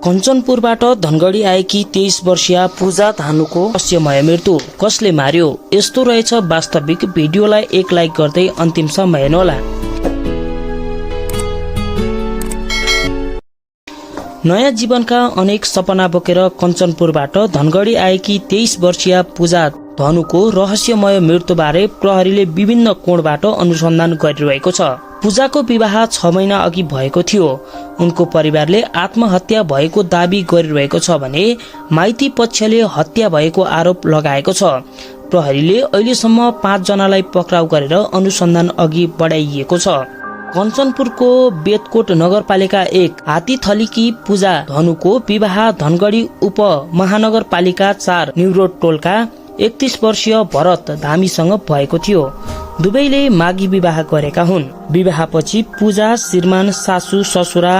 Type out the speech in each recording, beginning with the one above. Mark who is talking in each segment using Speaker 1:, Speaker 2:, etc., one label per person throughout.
Speaker 1: कञ्चनपुरबाट धनगढी आएकी 23 वर्षीय पूजा धानुको रहस्यमय मृत्यु कसले मार्यो? यस्तो रहेछ वास्तविक। भिडियोलाई एक लाइक गर्दै अन्तिमसम्म हेर्नुहोला। नयाँ जीवनका अनेक सपना बोकेर कञ्चनपुरबाट धनगढी आएकी 23 वर्षीय पूजा धनुको रहस्यमय मृत्युबारे प्रहरीले विभिन्न कोणबाट अनुसन्धान गरिरहेको छ। पूजाको विवाह 6 महिना अघि भएको थियो। उनको परिवारले आत्महत्या भएको दावी गरिरहेको छ भने माइती पक्षले हत्या भएको आरोप लगाएको छ। प्रहरीले अहिलेसम्म 5 जनालाई पक्राउ गरेर अनुसन्धान अघि बढाइएको छ। कञ्चनपुरको बेतकोट नगरपालिका 1 हातीथलीकी पूजा धनुको विवाह धनगढी उप महानगरपालिका 4 न्युरोड टोलका 31 वर्षीय भरत धामीसँग भएको थियो। दुवैले मागी विवाह गरेका हुन्। विवाहपछि पूजा श्रीमान सासू ससुरा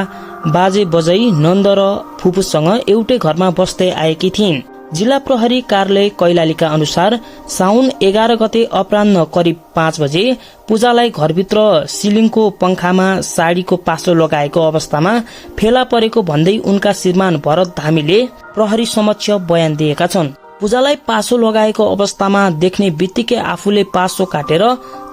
Speaker 1: बाजे बजै नन्द र फुपूसँग एउटै घरमा बस्दै आएकी थिइन्। जिल्ला प्रहरी कार्यालय कैलालीका अनुसार साउन 11 गते अपराह्न करिब 5 बजे पूजालाई घरभित्र सिलिङको पंखामा साडीको पासो लगाएको अवस्थामा फेला परेको भन्दै उनका श्रीमान भरत धामीले प्रहरी समक्ष बयान दिएका छन्। पूजालाई पासो लगाएको अवस्थामा देख्ने बित्तिकै आफूले पासो काटेर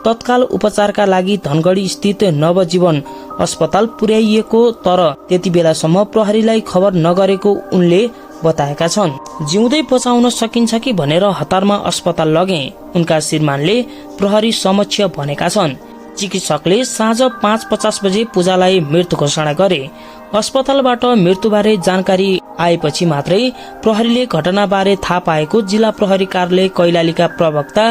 Speaker 1: तत्काल उपचारका लागि धनगढी स्थित नवजीवन अस्पताल पुर्याइएको, तर त्यति बेलासम्म प्रहरीलाई खबर नगरेको उनले बताएका छन्। जिउँदै बचाउन सकिन्छ कि भनेर हतारमा अस्पताल लगे उनका श्रीमानले प्रहरी समक्ष भनेका छन्। चिकित्सकले साँझ 5:50 बजे पूजालाई मृत घोषणा गरे। अस्पतालबाट मृत्युबारे जानकारी आएपछि मात्रै प्रहरीले घटनाबारे थाहा पाएको जिल्ला प्रहरी कार्यालय कैलालीका प्रवक्ता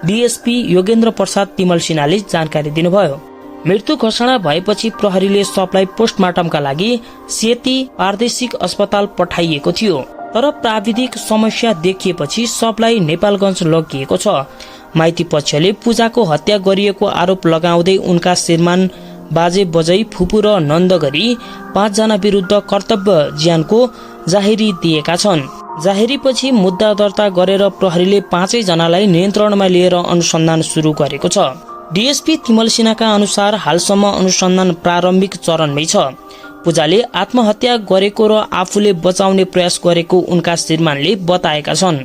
Speaker 1: डीएसपी योगेन्द्र प्रसाद तिमल सिन्हाले जानकारी दिनुभयो। मृत्यु घोषणा भएपछि प्रहरीले शवलाई पोस्टमार्टमका लागि सेती प्रादेशिक अस्पताल पठाइएको थियो, तर प्राविधिक समस्या देखिएपछि शवलाई नेपालगञ्ज लगिएको छ। माइती पक्षले पूजाको हत्या गरिएको आरोप लगाउँदै उनका श्रीमान बाजे बजै फुपू र नन्द गरी 5 जना विरुद्ध कर्तव्य ज्यानको जाहेरी दिएका छन्। जाहेरीपछि मुद्दा दर्ता गरेर प्रहरीले 5 जनालाई नियन्त्रणमा लिएर अनुसन्धान सुरु गरेको छ। डीएसपी तिमल सिन्हाका अनुसार हालसम्म अनुसन्धान प्रारम्भिक चरणमै छ। पूजाले आत्महत्या गरेको र आफूले बचाउने प्रयास गरेको उनका श्रीमानले बताएका छन्,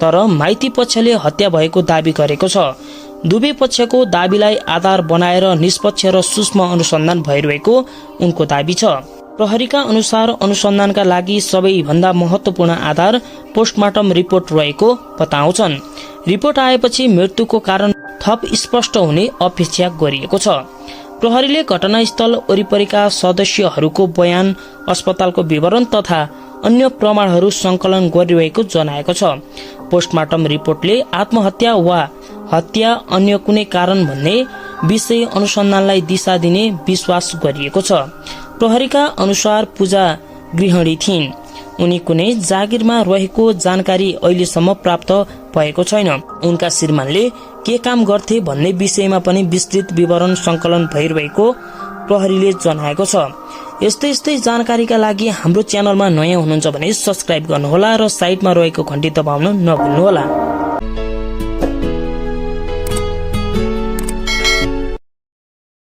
Speaker 1: तर माइती पक्षले हत्या भएको दावी गरेको छ। दुवै पक्षको दावीलाई आधार बनाएर निष्पक्ष र सूक्ष्म अनुसन्धान भइरहेको उनको दावी छ। प्रहरीका अनुसार अनुसन्धानका लागि सबैभन्दा महत्वपूर्ण आधार पोस्टमार्टम रिपोर्ट रहेको बताउँछन्। रिपोर्ट आएपछि मृत्युको कारण थप स्पष्ट हुने अपेक्षा गरिएको छ। प्रहरीले घटनास्थल वरिपरिका सदस्यहरूको बयान, अस्पतालको विवरण तथा अन्य प्रमाणहरू संकलन गरिरहेको जनाएको छ। पोस्टमार्टम रिपोर्टले आत्महत्या वा हत्या अन्य कुनै कारण भन्ने विषय अनुसन्धानलाई दिशा दिने विश्वास गरिएको छ। प्रहरीका अनुसार पूजा गृहिणी थिइन्। उनी कुनै जागिरमा रहेको जानकारी अहिलेसम्म प्राप्त भएको छैन। उनका श्रीमानले के काम गर्थे भन्ने विषयमा पनि विस्तृत विवरण संकलन भइरहेको प्रहरीले जनाएको छ। यस्तै जानकारीका लागि हाम्रो च्यानलमा नयाँ हुनुहुन्छ भने सब्स्क्राइब गर्नुहोला र साइडमा रहेको घण्टी दबाउन नभुल्नुहोला।